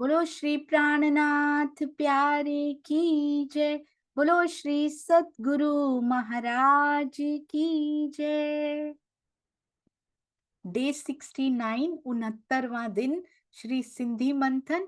बोलो श्री प्राणनाथ प्यारे की जय। बोलो श्री सतगुरु महाराज की जय। डे 69, 69वां दिन श्री सिंधी मंथन।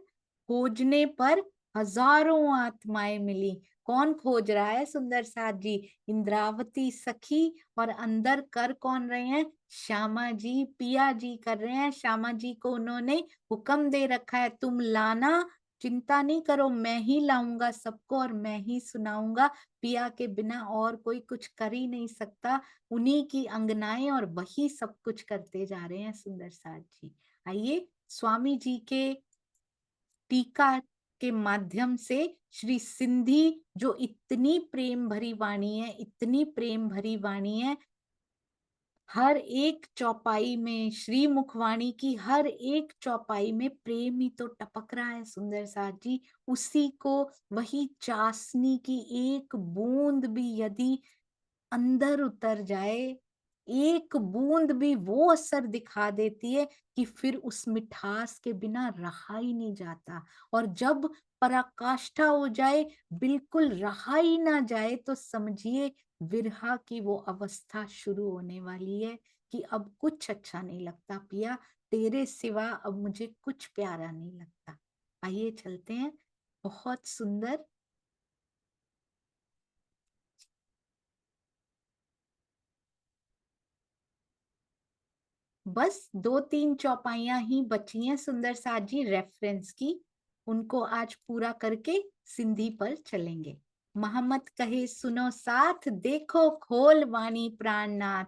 खोजने पर हजारों आत्माएं मिली। कौन खोज रहा है सुंदर साथ जी? इंद्रावती सखी। और अंदर कर कौन रहे हैं? श्यामा जी, पिया जी कर रहे हैं। श्यामा जी को उन्होंने हुक्म दे रखा है, तुम लाना, चिंता नहीं करो, मैं ही लाऊंगा सबको और मैं ही सुनाऊंगा। पिया के बिना और कोई कुछ कर ही नहीं सकता। उन्हीं की अंगनाएं और वही सब कुछ करते जा रहे हैं सुंदर साथ जी। आइए स्वामी जी के टीका के माध्यम से श्री सिंधी जो इतनी प्रेम भरी वाणी है, इतनी प्रेम भरी वाणी है, हर एक चौपाई में श्री मुखवाणी की हर एक चौपाई में प्रेम ही तो टपक रहा है सुंदर साथ जी। उसी को, वही चाशनी की एक बूंद भी यदि अंदर उतर जाए, एक बूंद भी वो असर दिखा देती है कि फिर उस मिठास के बिना रहा ही नहीं जाता। और जब पराकाष्ठा हो जाए, बिल्कुल रहा ही ना जाए, तो समझिए विरहा की वो अवस्था शुरू होने वाली है कि अब कुछ अच्छा नहीं लगता पिया, तेरे सिवा अब मुझे कुछ प्यारा नहीं लगता। आइए चलते हैं। बहुत सुंदर। बस दो तीन चौपाइयां ही बची हैं सुंदर साथ जी रेफरेंस की। उनको आज पूरा करके सिंधी पर चलेंगे। मोहम्मद कहे सुनो साथ, देखो खोल वाणी प्राणनाथ।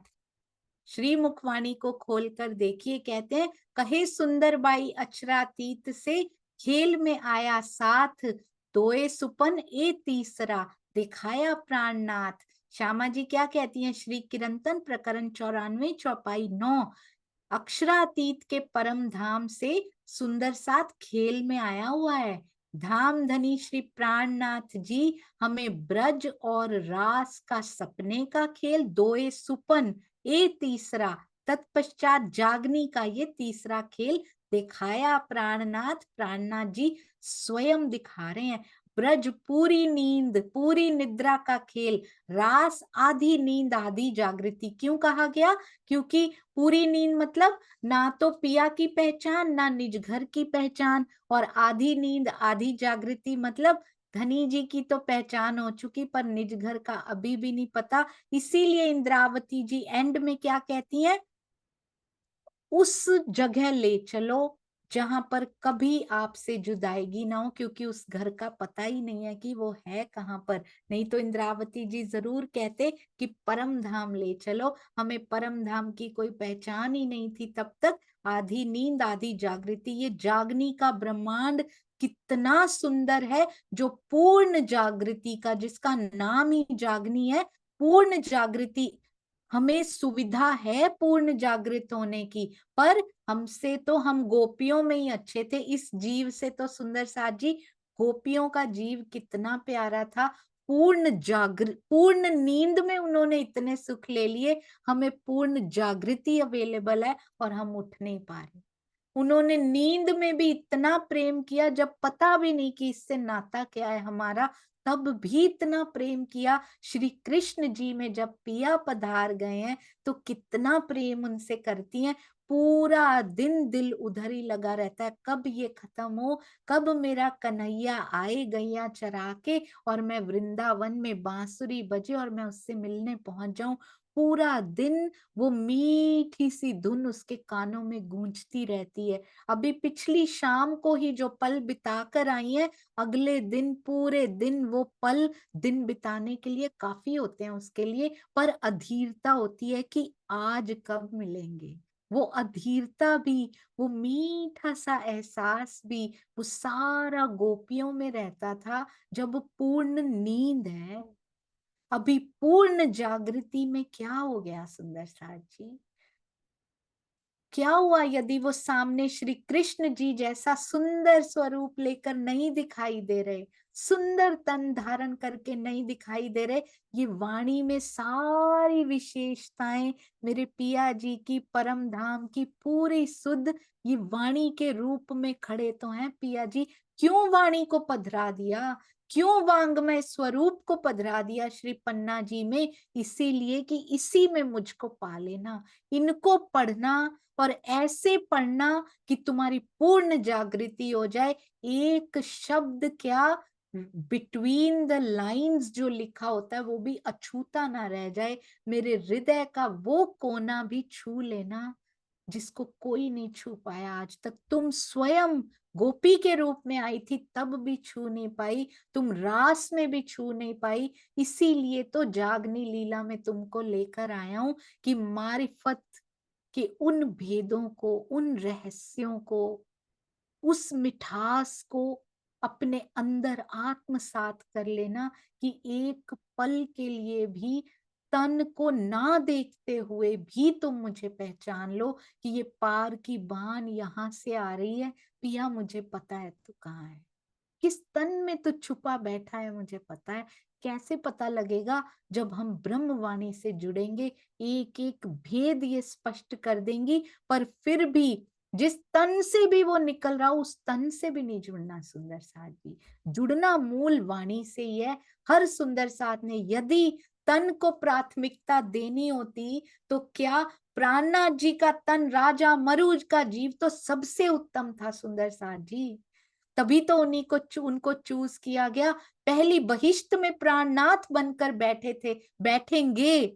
श्री मुखवाणी को खोलकर देखिए। कहते हैं, कहे सुंदर बाई अक्षरातीत से, खेल में आया साथ, दोए सुपन ए तीसरा, दिखाया प्राणनाथ। श्यामा जी क्या कहती हैं? श्री कीर्तन प्रकरण 94 चौपाई 9। अक्षरातीत के परम धाम से सुंदर साथ खेल में आया हुआ है। धाम धनी श्री प्राणनाथ जी हमें ब्रज और रास का सपने का खेल, दोए सुपन ए तीसरा, तत्पश्चात जागनी का ये तीसरा खेल दिखाया प्राणनाथ। प्राणनाथ जी स्वयं दिखा रहे हैं। ब्रज पूरी नींद, पूरी निद्रा का खेल, रास आधी नींद आधी जागृति। क्यों कहा गया? क्योंकि पूरी नींद मतलब ना तो पिया की पहचान, ना निज घर की पहचान, और आधी नींद आधी जागृति मतलब धनी जी की तो पहचान हो चुकी पर निज घर का अभी भी नहीं पता। इसीलिए इंद्रावती जी एंड में क्या कहती हैं? उस जगह ले चलो जहां पर कभी आपसे जुदाईगी ना हो, क्योंकि उस घर का पता ही नहीं है कि वो है कहाँ पर। नहीं तो इंद्रावती जी जरूर कहते कि परम धाम ले चलो। हमें परम धाम की कोई पहचान ही नहीं थी तब तक। आधी नींद आधी जागृति, ये जागनी का ब्रह्मांड कितना सुंदर है, जो पूर्ण जागृति का, जिसका नाम ही जागनी है। पूर्ण जागृति, हमें सुविधा है पूर्ण जागृत होने की, पर हमसे तो, हम गोपियों में ही अच्छे थे। इस जीव से तो सुंदर साथ जी, गोपियों का जीव कितना प्यारा था। पूर्ण नींद में उन्होंने इतने सुख ले लिए। हमें पूर्ण जागृति अवेलेबल है और हम उठ नहीं पा रहे। उन्होंने नींद में भी इतना प्रेम किया, जब पता भी नहीं कि इससे नाता क्या है हमारा, तब भी इतना प्रेम किया। श्री कृष्ण जी में जब पिया पधार गए हैं तो कितना प्रेम उनसे करती हैं। पूरा दिन दिल उधर ही लगा रहता है, कब ये खत्म हो, कब मेरा कन्हैया आए गैया चरा के और मैं वृंदावन में बांसुरी बजे और मैं उससे मिलने पहुंच जाऊं। पूरा दिन वो मीठी सी धुन उसके कानों में गूंजती रहती है। अभी पिछली शाम को ही जो पल बिता कर आई है, अगले दिन पूरे दिन वो पल, दिन बिताने के लिए काफी होते हैं उसके लिए, पर अधीरता होती है कि आज कब मिलेंगे। वो अधीरता भी, वो मीठा सा एहसास भी, वो सारा गोपियों में रहता था। जब पूर्ण नींद है, अभी पूर्ण जागृति में क्या हो गया सुंदर साथ जी? क्या हुआ यदि वो सामने श्री कृष्ण जी जैसा सुंदर स्वरूप लेकर नहीं दिखाई दे रहे? सुंदर तन धारण करके नहीं दिखाई दे रहे। ये वाणी में सारी विशेषताएं मेरे पिया जी की, परम धाम की पूरी सुध ये वाणी के रूप में खड़े तो हैं पिया जी। क्यों वाणी को पधरा दिया, क्यों वांग्मय स्वरूप को पधरा दिया श्री पन्ना जी में? इसीलिए कि इसी में मुझको पा लेना, इनको पढ़ना और ऐसे पढ़ना कि तुम्हारी पूर्ण जागृति हो जाए। एक शब्द क्या, बिटवीन द लाइंस जो लिखा होता है वो भी अछूता ना रह जाए। मेरे हृदय का वो कोना भी छू लेना जिसको कोई नहीं छू पाया आज तक। तुम स्वयं गोपी के रूप में आई थी तब भी छू नहीं पाई, तुम रास में भी छू नहीं पाई। इसीलिए तो जागनी लीला में तुमको लेकर आया हूं कि मारिफत के उन भेदों को, उन रहस्यों को, उस मिठास को अपने अंदर आत्मसात कर लेना कि एक पल के लिए भी तन को ना देखते हुए भी तुम मुझे पहचान लो कि ये पार की बान यहां से आ रही है। पिया मुझे पता है तू कहाँ है, किस तन में तू छुपा बैठा है मुझे पता है। कैसे पता लगेगा? जब हम ब्रह्मवाणी से जुड़ेंगे, एक एक भेद ये स्पष्ट कर देंगी। पर फिर भी जिस तन से भी वो निकल रहा उस तन से भी नहीं जुड़ना सुंदर साथ जी, जुड़ना मूल वाणी से ही है। हर सुंदर साथ ने यदि तन को प्राथमिकता देनी होती तो क्या प्राणनाथ जी का तन, राजा मरुज का जीव तो सबसे उत्तम था सुंदर साथ जी। तभी तो उनको चूज किया गया। पहली बहिश्त में प्राणनाथ बनकर बैठे थे, बैठेंगे।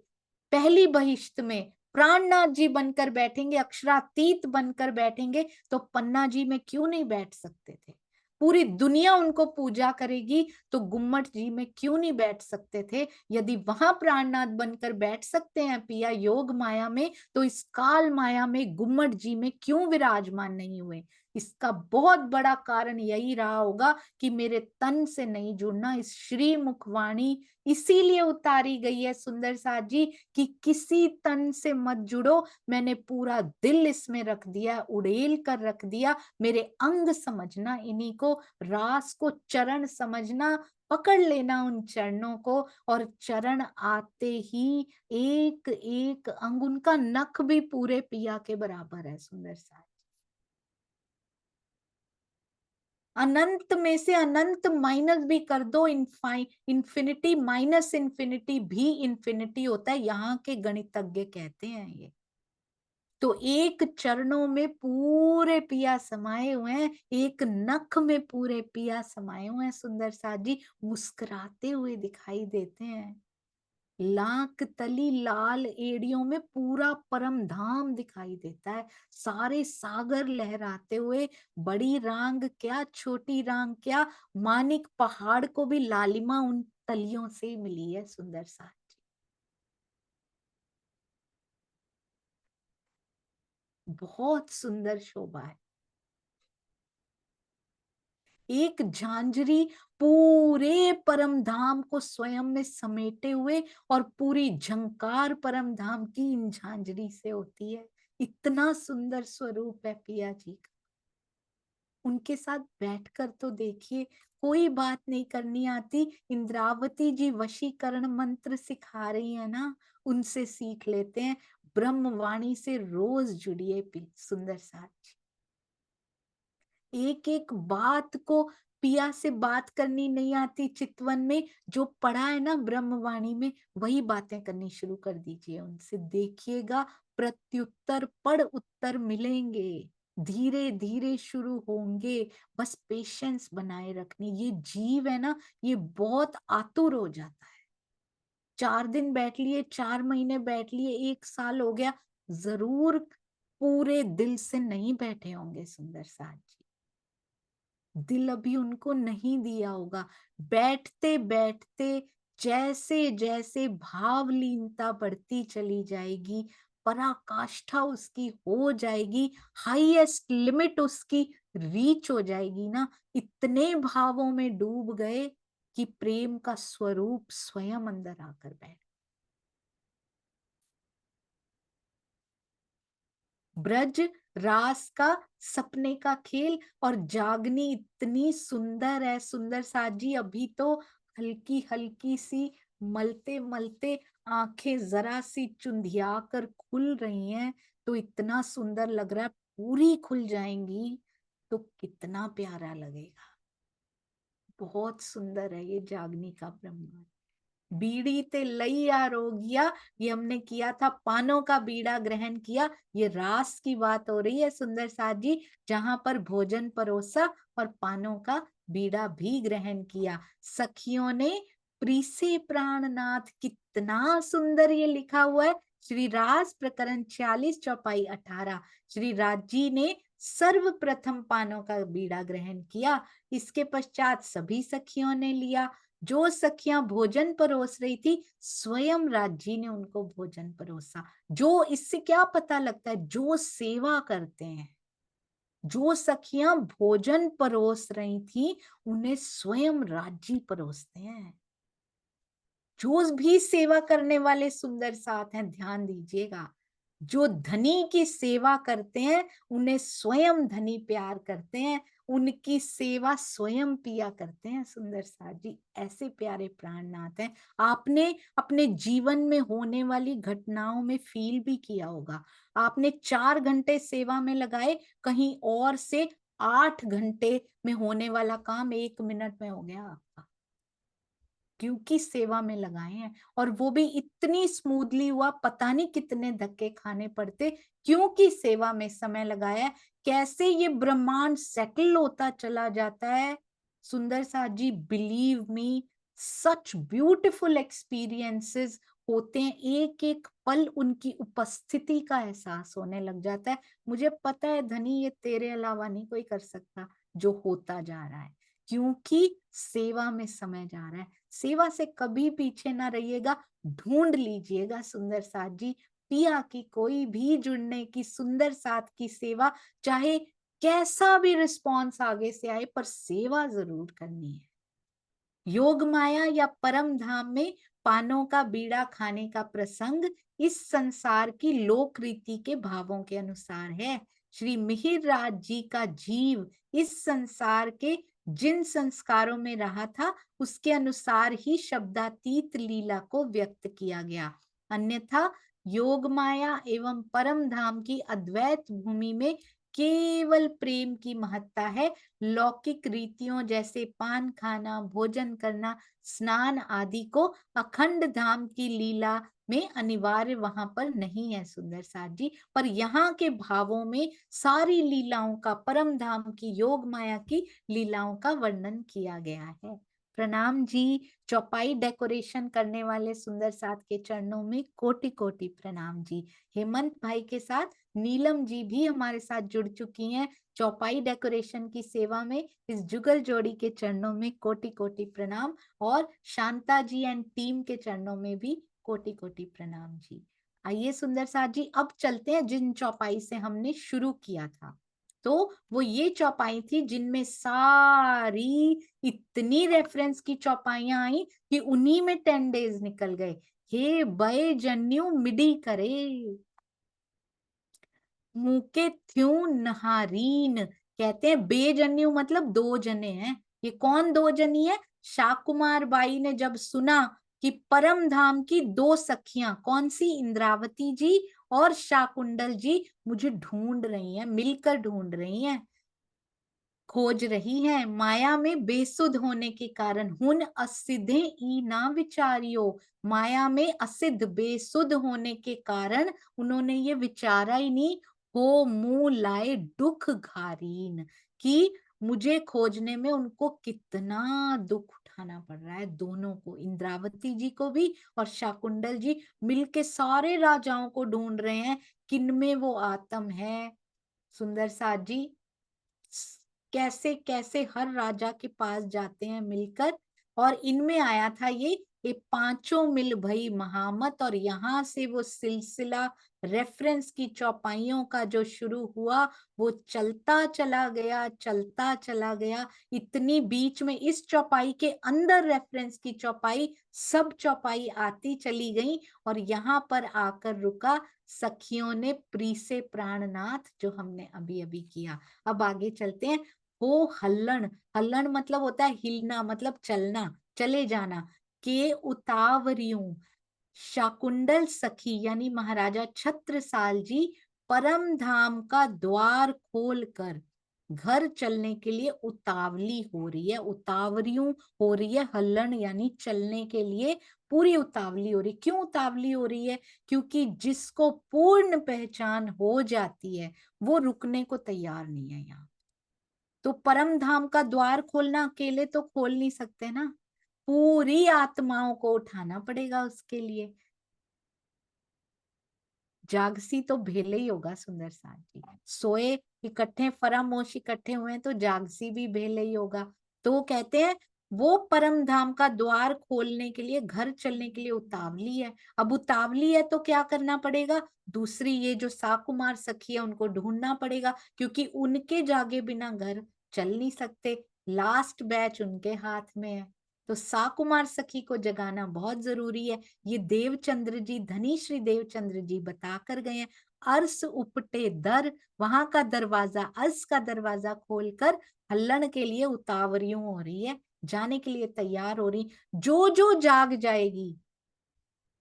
पहली बहिश्त में प्राणनाथ जी बनकर बैठेंगे, अक्षरातीत बनकर बैठेंगे, तो पन्ना जी में क्यों नहीं बैठ सकते थे? पूरी दुनिया उनको पूजा करेगी तो गुम्मट जी में क्यों नहीं बैठ सकते थे? यदि वहां प्राणनाथ बनकर बैठ सकते हैं पिया योग माया में, तो इस काल माया में गुम्मट जी में क्यों विराजमान नहीं हुए? इसका बहुत बड़ा कारण यही रहा होगा कि मेरे तन से नहीं जुड़ना। इस श्री मुखवाणी इसीलिए उतारी गई है सुंदर साथ जी कि किसी तन से मत जुड़ो। मैंने पूरा दिल इसमें रख दिया, उड़ेल कर रख दिया। मेरे अंग समझना इन्हीं को, रास को चरण समझना, पकड़ लेना उन चरणों को। और चरण आते ही एक एक अंग, उनका नख भी पूरे पिया के बराबर है सुंदर साथ। अनंत में से अनंत माइनस भी कर दो, इन्फिनिटी माइनस इन्फिनिटी भी इन्फिनिटी होता है, यहाँ के गणितज्ञ कहते हैं ये। तो एक चरणों में पूरे पिया समाये हुए हैं, एक नख में पूरे पिया समाये हुए हैं सुंदर साथ जी, मुस्कुराते हुए दिखाई देते हैं। लाख तली लाल एड़ियों में पूरा परम धाम दिखाई देता है, सारे सागर लहराते हुए। बड़ी रांग क्या, छोटी रांग क्या, मानिक पहाड़ को भी लालिमा उन तलियों से मिली है सुंदर सा। बहुत सुंदर शोभा है। एक झांझरी पूरे परम धाम को स्वयं में समेटे हुए, और पूरी झंकार परम धाम की इन झांझरी से होती है। इतना सुंदर स्वरूप है पिया जी का। उनके साथ बैठकर तो देखिए, कोई बात नहीं करनी आती। इंद्रावती जी वशीकरण मंत्र सिखा रही है ना, उनसे सीख लेते हैं। ब्रह्मवाणी से रोज जुड़िए सुंदर साथ। एक एक बात को, पिया से बात करनी नहीं आती चितवन में, जो पढ़ा है ना ब्रह्मवाणी में वही बातें करनी शुरू कर दीजिए उनसे। देखिएगा प्रत्युत्तर पढ़ उत्तर मिलेंगे, धीरे धीरे शुरू होंगे। बस पेशेंस बनाए रखनी। ये जीव है ना, ये बहुत आतुर हो जाता है। 4 दिन बैठ लिए, 4 महीने बैठ लिए, 1 साल हो गया, जरूर पूरे दिल से नहीं बैठे होंगे सुंदर साथ जी। दिल अभी उनको नहीं दिया होगा। बैठते बैठते जैसे जैसे भावलीनता बढ़ती चली जाएगी, पराकाष्ठा उसकी हो जाएगी, हाईएस्ट लिमिट उसकी रीच हो जाएगी ना, इतने भावों में डूब गए कि प्रेम का स्वरूप स्वयं अंदर आकर बैठ। ब्रज रास का सपने का खेल, और जागनी इतनी सुंदर है सुंदर साथ जी, अभी तो हल्की हल्की सी मलते मलते आंखें जरा सी चुंधिया कर खुल रही हैं, तो इतना सुंदर लग रहा है, पूरी खुल जाएंगी तो कितना प्यारा लगेगा। बहुत सुंदर है ये जागनी का ब्रह्मांड। बीड़ी ते लैया रोगिया, ये हमने किया था, पानों का बीड़ा ग्रहण किया, ये रास की बात हो रही है सुंदर साथ जी, जहां पर भोजन परोसा और पानों का बीड़ा भी ग्रहण किया। सखियों ने प्रीसे प्राणनाथ, कितना सुंदर ये लिखा हुआ है, श्री रास प्रकरण 46 चौपाई 18। श्री राज जी ने सर्वप्रथम पानों का बीड़ा ग्रहण किया, इसके पश्चात सभी सखियों ने लिया। जो सखियां भोजन परोस रही थी, स्वयं राजी ने उनको भोजन परोसा। जो इससे क्या पता लगता है, जो सेवा करते हैं, जो सखियां भोजन परोस रही थी, उन्हें स्वयं राजी परोसते हैं। जो भी सेवा करने वाले सुंदर साथ हैं, ध्यान दीजिएगा, जो धनी की सेवा करते हैं उन्हें स्वयं धनी प्यार करते हैं, उनकी सेवा स्वयं पिया करते हैं सुंदर साथ जी। ऐसे प्यारे प्राणनाथ हैं। आपने अपने जीवन में होने वाली घटनाओं में फील भी किया होगा। आपने 4 घंटे सेवा में लगाए, कहीं और से 8 घंटे में होने वाला काम 1 मिनट में हो गया आपका, क्योंकि सेवा में लगाए हैं। और वो भी इतनी स्मूथली हुआ, पता नहीं कितने धक्के खाने पड़ते, क्योंकि सेवा में समय लगाया है। कैसे ये ब्रह्मांड सेटल होता चला जाता है सुंदर साथ जी, believe me, such beautiful experiences होते हैं। एक एक पल उनकी उपस्थिति का एहसास होने लग जाता है। मुझे पता है धनी, ये तेरे अलावा नहीं कोई कर सकता जो होता जा रहा है, क्योंकि सेवा में समय जा रहा है। सेवा से कभी पीछे ना रहिएगा, ढूंढ लीजिएगा सुंदर साथ जी, पिया की कोई भी जुड़ने की सुंदर साथ की सेवा, चाहे कैसा भी रिस्पॉन्स आगे से आए, पर सेवा जरूर करनी है। योग माया या परम धाम में पानों का बीड़ा खाने का प्रसंग इस संसार की लोक रीति के भावों के अनुसार है। श्री मिहिर राज जी का जीव इस संसार के जिन संस्कारों में रहा था, उसके अनुसार ही शब्दातीत लीला को व्यक्त किया गया। अन्यथा योग माया एवं परम धाम की अद्वैत भूमि में केवल प्रेम की महत्ता है। लौकिक रीतियों जैसे पान खाना, भोजन करना, स्नान आदि को अखंड धाम की लीला में अनिवार्य वहां पर नहीं है सुंदर साथ जी। पर यहाँ के भावों में सारी लीलाओं का, परम धाम की योग माया की लीलाओं का वर्णन किया गया है। प्रणाम जी। चौपाई डेकोरेशन करने वाले सुंदर साथ के चरणों में कोटि कोटि प्रणाम जी। हेमंत भाई के साथ नीलम जी भी हमारे साथ जुड़ चुकी हैं चौपाई डेकोरेशन की सेवा में। इस जुगल जोड़ी के चरणों में कोटि कोटि प्रणाम, और शांता जी एंड टीम के चरणों में भी कोटि कोटि प्रणाम जी। आइए सुंदर साथ जी, अब चलते हैं जिन चौपाई से हमने शुरू किया था। तो वो ये चौपाई थी जिनमें सारी इतनी रेफरेंस की चौपाइयां आई कि उन्हीं में 10 डेज निकल गए। हे बय जन्यू मिडी करे, मुके थ्यू नहारीन। कहते हैं बेजन्यू मतलब 2 जने हैं। ये कौन 2 जनी है? शाकुमार बाई ने जब सुना कि परम धाम की 2 सखियां, कौन सी, इंद्रावती जी और शाकुंडल जी मुझे ढूंढ रही हैं, मिलकर ढूंढ रही हैं, खोज रही हैं, माया में बेसुध होने के कारण, हुन असिधे ई ना विचारियो, माया में असिध बेसुध होने के कारण उन्होंने ये विचारा ही नहीं, हो मुंह लाए दुख घारीन, कि मुझे खोजने में उनको कितना दुख उठाना पड़ रहा है। दोनों को, इंद्रावती जी को भी और शाकुंडल जी, मिलके सारे राजाओं को ढूंढ रहे हैं, किनमें वो आत्म है। सुंदर साथ जी कैसे कैसे हर राजा के पास जाते हैं मिलकर, और इनमें आया था ये ये पांचों मिल भई महामत, और यहाँ से वो सिलसिला रेफरेंस की चौपाइयों का जो शुरू हुआ वो चलता चला गया, चलता चला गया। इतनी बीच में इस चौपाई के अंदर रेफरेंस की चौपाई, सब चौपाई आती चली गई और यहाँ पर आकर रुका सखियों ने प्री से प्राणनाथ, जो हमने अभी अभी किया। अब आगे चलते हैं। हो हल्लण, हल्लण मतलब होता है हिलना, मतलब चलना, चले जाना। के उतावरियों, शाकुंडल सखी यानी महाराजा छत्रसाल जी परम धाम का द्वार खोलकर घर चलने के लिए उतावली हो रही है, उतावरियों हो रही है। हल्लण यानी चलने के लिए पूरी उतावली हो रही। क्यों उतावली हो रही है? क्योंकि जिसको पूर्ण पहचान हो जाती है वो रुकने को तैयार नहीं है यहाँ। तो परम धाम का द्वार खोलना अकेले तो खोल नहीं सकते ना, पूरी आत्माओं को उठाना पड़ेगा उसके लिए। जागसी तो भेले ही होगा सुंदर साथ जी, सोए इकट्ठे, फरामोश इकट्ठे हुए हैं तो जागसी भी भेले ही होगा। तो कहते हैं वो परम धाम का द्वार खोलने के लिए, घर चलने के लिए उतावली है। अब उतावली है तो क्या करना पड़ेगा? दूसरी ये जो साकुमार सखी है उनको ढूंढना पड़ेगा, क्योंकि उनके जागे बिना घर चल नहीं सकते। लास्ट बैच उनके हाथ में है, तो साकुमार सखी को जगाना बहुत जरूरी है। ये देवचंद्र जी, धनी श्री देवचंद्र जी बता कर गए हैं। अर्स उपटे दर, वहां का दरवाजा, अर्स का दरवाजा खोलकर हल्लण के लिए उतावरियों हो रही है, जाने के लिए तैयार हो रही। जो जो जाग जाएगी,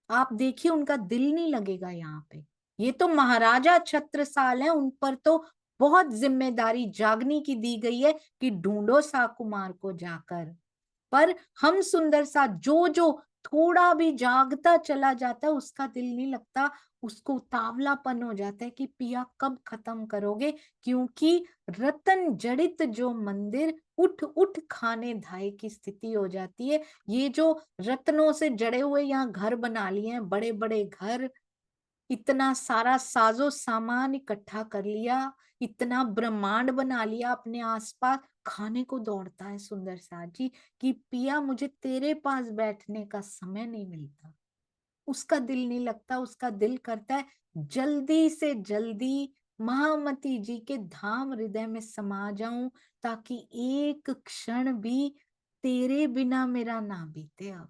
आप देखिए उनका दिल नहीं लगेगा यहाँ पे। ये तो महाराजा छत्रसाल है, उन पर तो बहुत जिम्मेदारी जागने की दी गई है कि ढूंढो साकुमार को जाकर। पर हम सुंदर सा जो जो थोड़ा भी जागता चला जाता है उसका दिल नहीं लगता, उसको उतावलापन हो जाता है कि पिया कब खत्म करोगे। क्योंकि रतन जड़ित जो मंदिर, उठ उठ खाने धाए की स्थिति हो जाती है। ये जो रत्नों से जड़े हुए यहाँ घर बना लिए हैं, बड़े बड़े घर, इतना सारा साजो सामान इकट्ठा कर लिया, इतना ब्रह्मांड बना लिया अपने आसपास, खाने को दौड़ता है सुंदर साथ जी कि पिया मुझे तेरे पास बैठने का समय नहीं मिलता। उसका दिल नहीं लगता, उसका दिल करता है जल्दी से जल्दी महामती जी के धाम हृदय में समा जाऊं, ताकि एक क्षण भी तेरे बिना मेरा ना बीते। अब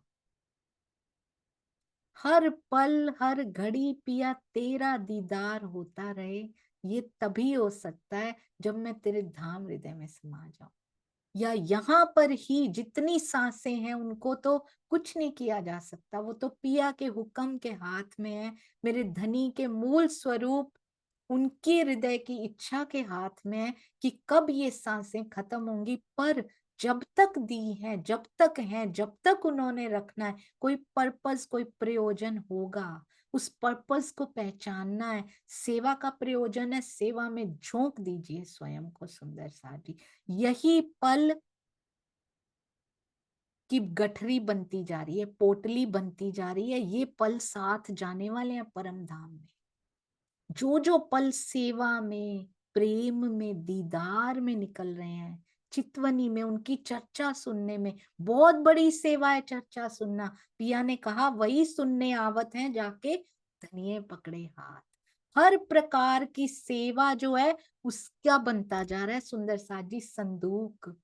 हर पल हर घड़ी पिया तेरा दीदार होता रहे, ये तभी हो सकता है जब मैं तेरे धाम हृदय में समा जाऊं। या यहाँ पर ही जितनी सांसें हैं उनको तो कुछ नहीं किया जा सकता, वो तो पिया के हुक्म के हाथ में है। मेरे धनी के मूल स्वरूप, उनके हृदय की इच्छा के हाथ में है कि कब ये सांसें खत्म होंगी। पर जब तक दी है, जब तक है, जब तक उन्होंने रखना है, कोई पर्पस, कोई प्रयोजन होगा। उस पर्पस को पहचानना है। सेवा का प्रयोजन है, सेवा में झोंक दीजिए स्वयं को सुंदर साथी। यही पल की गठरी बनती जा रही है, पोटली बनती जा रही है। ये पल साथ जाने वाले हैं परम धाम में। जो जो पल सेवा में, प्रेम में, दीदार में निकल रहे हैं, चितवनी में उनकी चर्चा सुनने में, बहुत बड़ी सेवा है चर्चा सुनना। पिया ने कहा वही सुनने आवत है जाके धनिये पकड़े हाथ। हर प्रकार की सेवा जो है उसका बनता जा रहा है सुंदर साथ जी संदूक,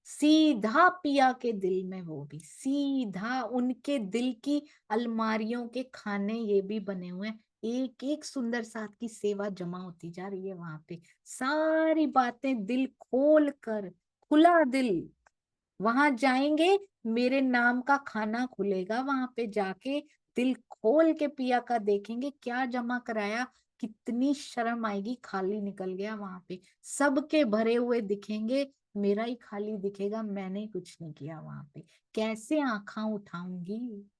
सीधा पिया के दिल में, वो भी सीधा उनके दिल की अलमारियों के खाने ये भी बने हुए हैं। एक एक सुंदर साथ की सेवा जमा होती जा रही है वहां पे, सारी बातें दिल खोल कर, खुला दिल। वहां जाएंगे, मेरे नाम का खाना खुलेगा वहां पे जाके, दिल खोल के पिया का देखेंगे क्या जमा कराया। कितनी शर्म आएगी, खाली निकल गया वहां पे, सबके भरे हुए दिखेंगे, मेरा ही खाली दिखेगा, मैंने कुछ नहीं किया वहां पे। कैसे आंखें उठाऊंगी?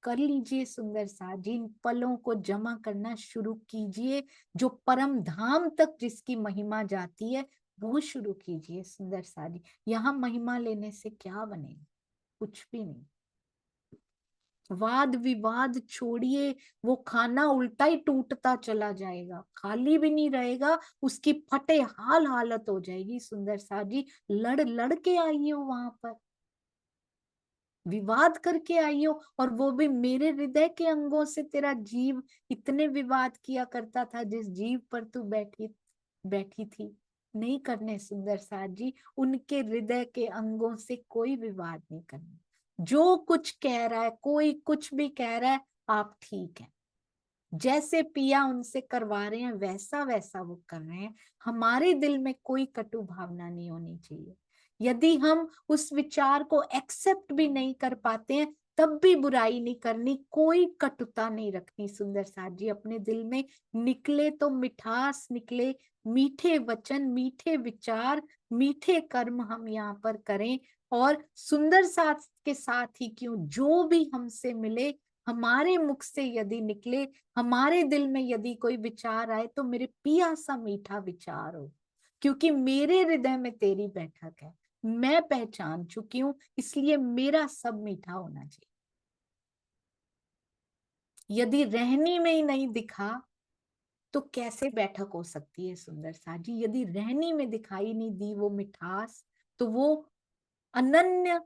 कर लीजिए सुंदर सा, जिन पलों को जमा करना शुरू कीजिए, जो परम धाम तक जिसकी महिमा जाती है वो शुरू कीजिए सुंदर सा जी। यहाँ महिमा लेने से क्या बनेगा? कुछ भी नहीं। वाद विवाद छोड़िए, वो खाना उल्टा ही टूटता चला जाएगा, खाली भी नहीं रहेगा, उसकी फटे हाल हालत हो जाएगी सुंदर सा जी। लड़ लड़ के आइए वहां पर। विवाद करके आई हो, और वो भी मेरे हृदय के अंगों से। तेरा जीव इतने विवाद किया करता था जिस जीव पर तू बैठी बैठी थी। नहीं करने सुंदर साथ जी, उनके हृदय के अंगों से कोई विवाद नहीं करना। जो कुछ कह रहा है, कोई कुछ भी कह रहा है, आप ठीक है। जैसे पिया उनसे करवा रहे हैं वैसा वैसा वो कर रहे हैं। हमारे दिल में कोई कटु भावना नहीं होनी चाहिए। यदि हम उस विचार को एक्सेप्ट भी नहीं कर पाते हैं, तब भी बुराई नहीं करनी, कोई कटुता नहीं रखनी सुंदर साथ जी अपने दिल में। निकले तो मिठास निकले, मीठे वचन, मीठे विचार, मीठे कर्म हम यहाँ पर करें। और सुंदर साथ के साथ ही क्यों, जो भी हमसे मिले, हमारे मुख से यदि निकले, हमारे दिल में यदि कोई विचार आए, तो मेरे पिया सा मीठा विचार हो, क्योंकि मेरे हृदय में तेरी बैठक है। मैं पहचान चुकी हूं, इसलिए मेरा सब मीठा होना चाहिए। यदि रहनी में ही नहीं दिखा तो कैसे बैठक हो सकती है सुंदर सा जी। यदि रहनी में दिखाई नहीं दी वो मिठास, तो वो अनन्य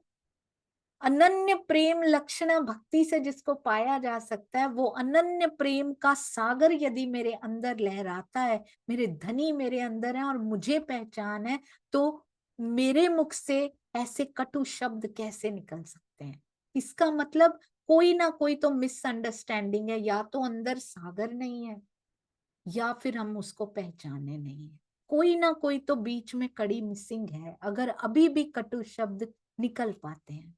अनन्य प्रेम लक्षणा भक्ति से जिसको पाया जा सकता है, वो अनन्य प्रेम का सागर यदि मेरे अंदर लहराता है, मेरे धनी मेरे अंदर है और मुझे पहचान है, तो मेरे मुख से ऐसे कटु शब्द कैसे निकल सकते हैं? इसका मतलब कोई ना कोई तो मिसअंडरस्टैंडिंग है, या तो अंदर सागर नहीं है, या फिर हम उसको पहचाने नहीं है। कोई ना कोई तो बीच में कड़ी मिसिंग है, अगर अभी भी कटु शब्द निकल पाते हैं।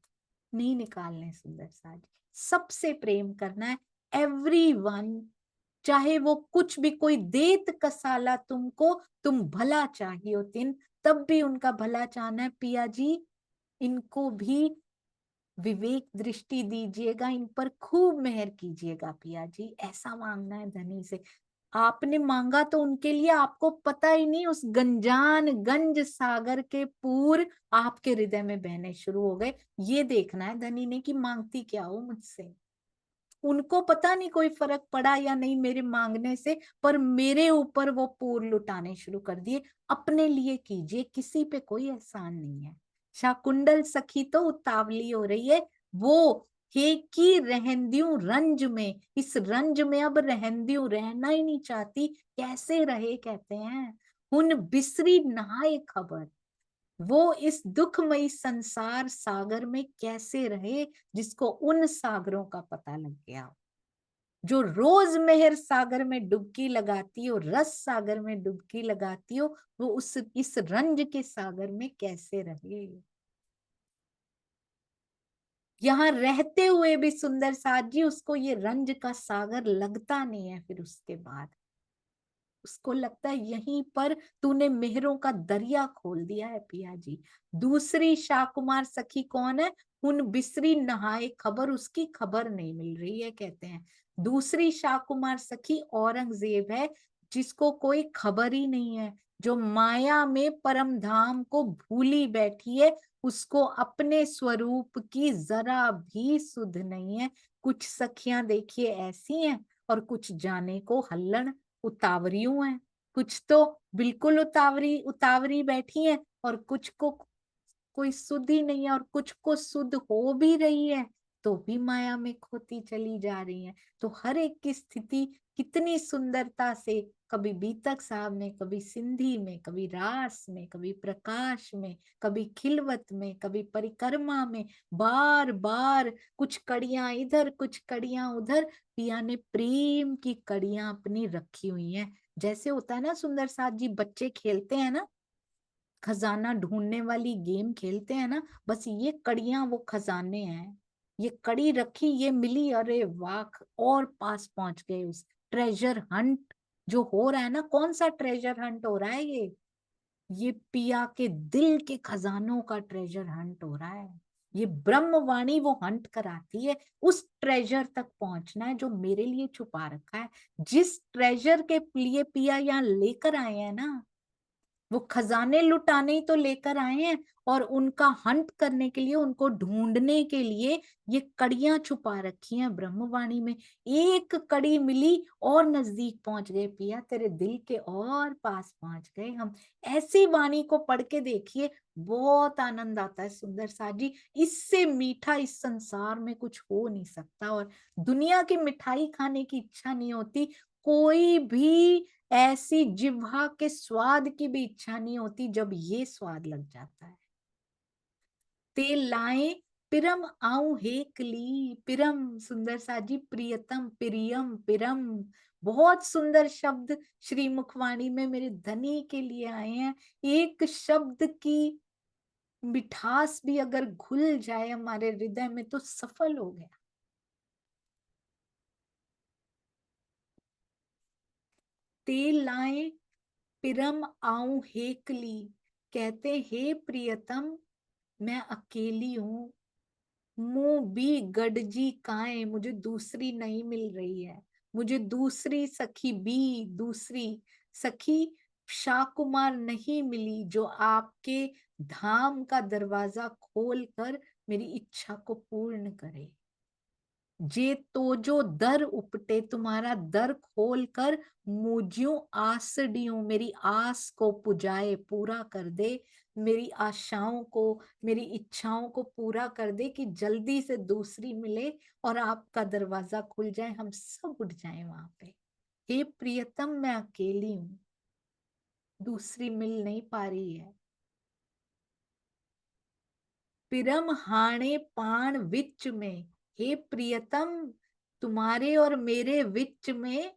नहीं निकालने सुंदर साज, सबसे प्रेम करना है, एवरीवन। चाहे वो कुछ भी, कोई देत कसाला तुमको, तुम भला चाहिए तिन, तब भी उनका भला चाहना है। पिया जी, इनको भी विवेक दृष्टि दीजिएगा, इन पर खूब मेहर कीजिएगा पिया जी, ऐसा मांगना है धनी से। आपने मांगा तो उनके लिए, आपको पता ही नहीं उस गंजान गंज सागर के पूर आपके हृदय में बहने शुरू हो गए। ये देखना है धनी ने कि मांगती क्या हो मुझसे। उनको पता नहीं कोई फर्क पड़ा या नहीं मेरे मांगने से, पर मेरे ऊपर वो पूर लुटाने शुरू कर दिए। अपने लिए कीजिए, किसी पे कोई एहसान नहीं है। शाकुंडल सखी तो उतावली हो रही है, वो हे की रहंदियों रंज में, इस रंज में अब रहंदियों, रहना ही नहीं चाहती। कैसे रहे कहते हैं, उन बिसरी नहाए खबर। वो इस दुखमयी संसार सागर में कैसे रहे, जिसको उन सागरों का पता लग गया। जो रोज मेहर सागर में डुबकी लगाती हो, रस सागर में डुबकी लगाती हो, वो उस इस रंज के सागर में कैसे रहे। यहाँ रहते हुए भी सुंदर साथ जी उसको ये रंज का सागर लगता नहीं है। फिर उसके बाद उसको लगता है यहीं पर तूने मेहरों का दरिया खोल दिया है पिया जी। दूसरी शाकुमार सखी कौन है, उन बिसरी नहाए खबर, उसकी खबर नहीं मिल रही है कहते हैं। दूसरी शाकुमार सखी औरंगजेब है, जिसको कोई खबर ही नहीं है, जो माया में परम धाम को भूली बैठी है, उसको अपने स्वरूप की जरा भी सुध नहीं है। कुछ सखियां देखिए ऐसी हैं, और कुछ जाने को हल्लड़ उतावरियों हैं। कुछ तो बिल्कुल उतावरी उतावरी बैठी हैं, और कुछ को कोई सुध ही नहीं है, और कुछ को सुध हो भी रही है तो भी माया में खोती चली जा रही है। तो हर एक की स्थिति कितनी सुंदरता से, कभी बीतक साहब में, कभी सिंधी में, कभी रास में, कभी प्रकाश में, कभी खिलवत में, कभी परिक्रमा में, बार बार कुछ कड़ियां इधर कुछ कड़ियां उधर, पिया ने प्रेम की कड़ियां अपनी रखी हुई हैं। जैसे होता है ना सुंदर साथ जी, बच्चे खेलते हैं ना, खजाना ढूंढने वाली गेम खेलते हैं ना, बस ये कड़ियां वो खजाने हैं। ये कड़ी रखी, ये मिली, अरे वाह, और पास पहुंच गए उस ट्रेजर हंट जो हो रहा है ना। कौन सा ट्रेजर हंट हो रहा है ये पिया के दिल के खजानों का ट्रेजर हंट हो रहा है। ये ब्रह्मवाणी वो हंट कराती है, उस ट्रेजर तक पहुंचना है जो मेरे लिए छुपा रखा है। जिस ट्रेजर के लिए पिया यहाँ लेकर आए हैं ना, वो खजाने लुटाने ही तो लेकर आए हैं, और उनका हंट करने के लिए, उनको ढूंढने के लिए ये कड़ियां छुपा रखी हैं ब्रह्मवाणी में। एक कड़ी मिली और नजदीक पहुंच गए पिया, तेरे दिल के और पास पहुंच गए हम। ऐसी वाणी को पढ़ के देखिए, बहुत आनंद आता है सुंदर साथ जी। इससे मीठा इस संसार में कुछ हो नहीं सकता, और दुनिया की मिठाई खाने की इच्छा नहीं होती, कोई भी ऐसी जिह्वा के स्वाद की भी इच्छा नहीं होती जब ये स्वाद लग जाता है। ते लाए पिरम आऊं हेकली, पिरम सुंदर साजी, प्रियतम, प्रियम, पिरम, बहुत सुंदर शब्द श्री मुखवाणी में मेरे धनी के लिए आए हैं। एक शब्द की मिठास भी अगर घुल जाए हमारे हृदय में तो सफल हो गया। ते लाए पिरम आऊं हेकली, कहते हे प्रियतम, मैं अकेली हूं, मुंह भी गडजी काए, मुझे दूसरी नहीं मिल रही है, मुझे दूसरी सखी भी, दूसरी सखी शाकुमार नहीं मिली जो आपके धाम का दरवाजा खोलकर मेरी इच्छा को पूर्ण करे। जे तो जो दर उपटे, तुम्हारा दर खोल कर मुझ्यूं आसडियूं, मेरी आस को पुजाए, पूरा कर दे, मेरी आशाओं को, मेरी इच्छाओं को पूरा कर दे कि जल्दी से दूसरी मिले और आपका दरवाजा खुल जाए, हम सब उठ जाए वहां पे। हे प्रियतम, मैं अकेली हूं, दूसरी मिल नहीं पा रही है। पिरम हाणे पाण विच में, हे प्रियतम, तुम्हारे और मेरे विच में,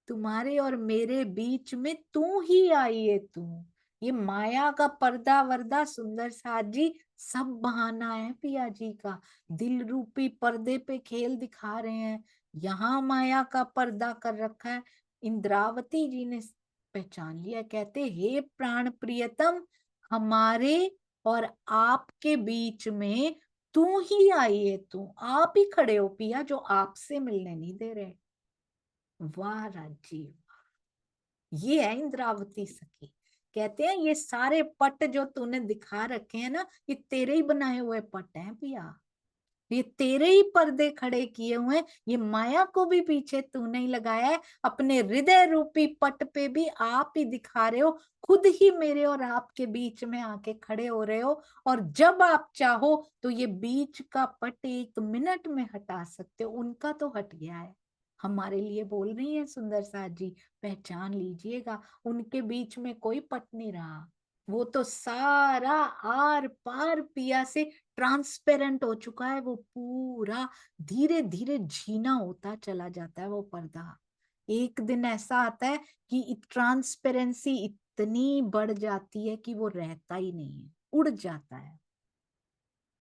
तुम्हारे और मेरे बीच में तू ही आई है तू। ये माया का पर्दा वर्दा सुंदर साथ जी सब बहाना है पिया जी का। दिल रूपी पर्दे पे खेल दिखा रहे हैं, यहाँ माया का पर्दा कर रखा है। इंद्रावती जी ने पहचान लिया, कहते हे प्राण प्रियतम, हमारे और आपके बीच में तू ही आई है तू, आप ही खड़े हो पिया जो आपसे मिलने नहीं दे रहे। वाह राजीव, ये है इंद्रावती सखी। कहते हैं ये सारे पट जो तूने दिखा रखे हैं ना, ये तेरे ही बनाए हुए पट हैं पिया, ये तेरे ही पर्दे खड़े किए हुए हैं, ये माया को भी पीछे तूने ही लगाया है, अपने हृदय रूपी पट पे भी आप ही दिखा रहे हो, खुद ही मेरे और आपके बीच में आके खड़े हो रहे हो। और जब आप चाहो तो ये बीच का पट 1 मिनट में हटा सकते हो, उनका तो हट गया है, हमारे लिए बोल रही है सुंदर साथ जी, पहचान लीजिएगा, उनके बीच में कोई पट नहीं रहा, वो तो सारा आर पार पिया से ट्रांसपेरेंट हो चुका है, वो पूरा धीरे धीरे झीना होता चला जाता है वो पर्दा। एक दिन ऐसा आता है कि ट्रांसपेरेंसी इतनी बढ़ जाती है कि वो रहता ही नहीं है, उड़ जाता है।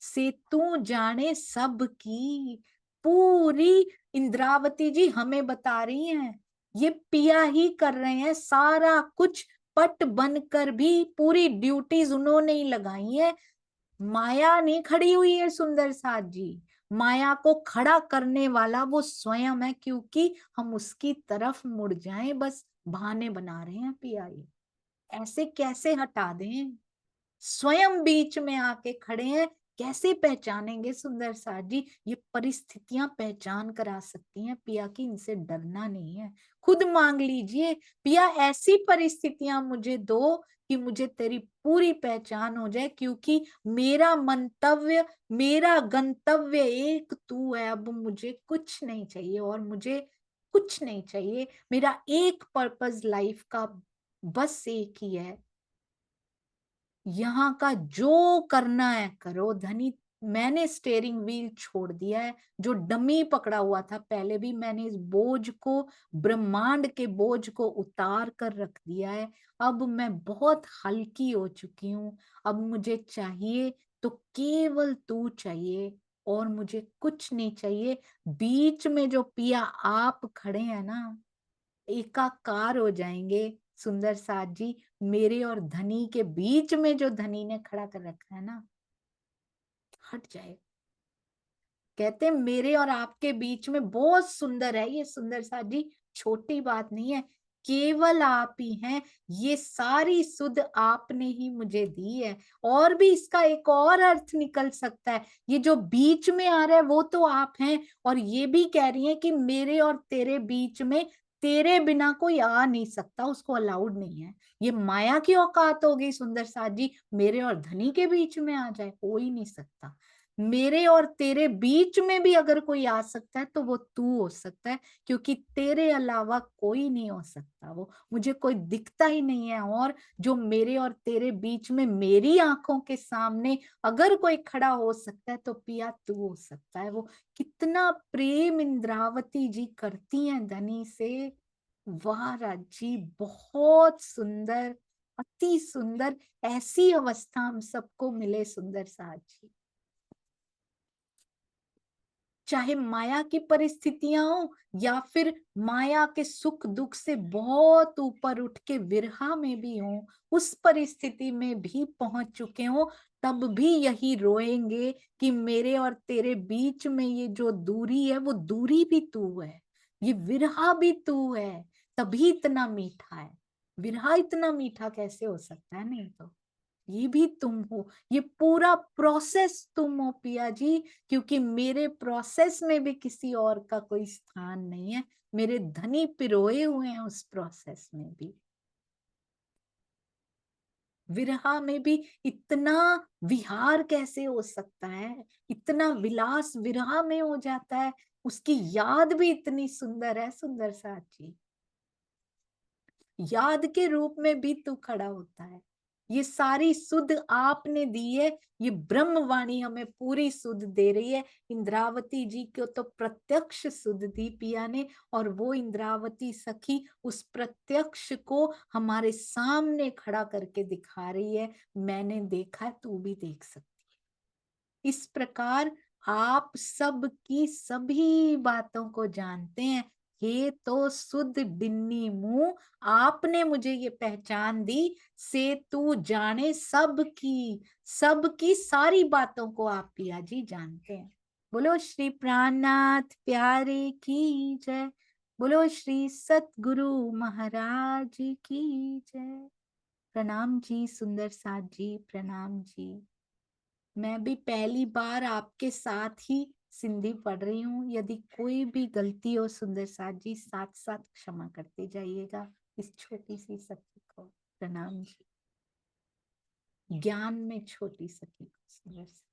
से तू जाने सब की, पूरी इंद्रावती जी हमें बता रही हैं, ये पिया ही कर रहे हैं सारा कुछ, पट बनकर भी पूरी ड्यूटीज उन्होंने ही लगाई है। माया नहीं खड़ी हुई है सुंदर साथ जी, माया को खड़ा करने वाला वो स्वयं है, क्योंकि हम उसकी तरफ मुड़ जाएं, बस बहाने बना रहे हैं पिया ये। ऐसे कैसे हटा दें, स्वयं बीच में आके खड़े हैं, कैसे पहचानेंगे सुंदर साथ जी, ये परिस्थितियां पहचान करा सकती हैं पिया की, इनसे डरना नहीं है। खुद मांग लीजिए, पिया ऐसी परिस्थितियां मुझे दो कि मुझे तेरी पूरी पहचान हो जाए, क्योंकि मेरा मंतव्य, मेरा गंतव्य एक तू है, अब मुझे कुछ नहीं चाहिए, और मुझे कुछ नहीं चाहिए, मेरा एक पर्पस लाइफ का बस एक ही है, यहाँ का जो करना है करो धनी, मैंने स्टेयरिंग व्हील छोड़ दिया है, जो डमी पकड़ा हुआ था पहले भी, मैंने इस बोझ को, ब्रह्मांड के बोझ को उतार कर रख दिया है, अब मैं बहुत हल्की हो चुकी हूँ, अब मुझे चाहिए तो केवल तू चाहिए, और मुझे कुछ नहीं चाहिए। बीच में जो पिया आप खड़े हैं ना, एकाकार हो जाएंगे सुंदर साथ जी, मेरे और धनी के बीच में जो धनी ने खड़ा कर रखा है ना, हट जाए। कहते हैं मेरे और आपके बीच में बहुत सुंदर है ये सुंदर साथ जी, छोटी बात नहीं है, केवल आप ही हैं, ये सारी सुध आपने ही मुझे दी है। और भी इसका एक और अर्थ निकल सकता है, ये जो बीच में आ रहा है वो तो आप हैं, और ये भी कह रही है कि मेरे और तेरे बीच में तेरे बिना कोई आ नहीं सकता, उसको अलाउड नहीं है। ये माया की औकात हो गई सुंदर साथ जी, मेरे और धनी के बीच में आ जाए, हो ही नहीं सकता। मेरे और तेरे बीच में भी अगर कोई आ सकता है तो वो तू हो सकता है, क्योंकि तेरे अलावा कोई नहीं हो सकता। वो मुझे कोई दिखता ही नहीं है, और जो मेरे और तेरे बीच में मेरी आंखों के सामने अगर कोई खड़ा हो सकता है तो पिया तू हो सकता है। वो कितना प्रेम इंद्रावती जी करती हैं धनी से। वाह राजी, बहुत सुंदर, अति सुंदर। ऐसी अवस्था हम सबको मिले सुंदर साथ जी। चाहे माया की परिस्थितियां हो या फिर माया के सुख दुख से बहुत ऊपर उठ के विरहा में भी हो, उस परिस्थिति में भी पहुंच चुके हो, तब भी यही रोएंगे कि मेरे और तेरे बीच में ये जो दूरी है वो दूरी भी तू है, ये विरहा भी तू है, तभी इतना मीठा है। विरहा इतना मीठा कैसे हो सकता है, नहीं तो ये भी तुम हो, ये पूरा प्रोसेस तुम हो पिया जी, क्योंकि मेरे प्रोसेस में भी किसी और का कोई स्थान नहीं है। मेरे धनी पिरोए हुए हैं उस प्रोसेस में भी। विरहा में भी इतना विहार कैसे हो सकता है, इतना विलास विरहा में हो जाता है। उसकी याद भी इतनी सुंदर है सुंदर साथ जी, याद के रूप में भी तू खड़ा होता है। ये सारी सुध आपने दी है, ये ब्रह्मवाणी हमें पूरी सुध दे रही है। इंद्रावती जी को तो प्रत्यक्ष सुध दी पिया ने, और वो इंद्रावती सखी उस प्रत्यक्ष को हमारे सामने खड़ा करके दिखा रही है। मैंने देखा, तू भी देख सकती। इस प्रकार आप सब की सभी बातों को जानते हैं। ये तो सुध डिन्नी मुंह, आपने मुझे ये पहचान दी, से तू जाने सबकी सारी बातों को आप पिया जी जानते हैं। बोलो श्री प्राणनाथ प्यारे की जय। बोलो श्री सतगुरु महाराज की जय। प्रणाम जी सुंदर साथ जी, प्रणाम जी। मैं भी पहली बार आपके साथ ही सिंधी पढ़ रही हूँ। यदि कोई भी गलती हो सुंदर साथ जी, साथ साथ क्षमा करते जाइएगा इस छोटी सी सखी को। प्रणाम जी। ज्ञान में छोटी सखी को सुंदर सा।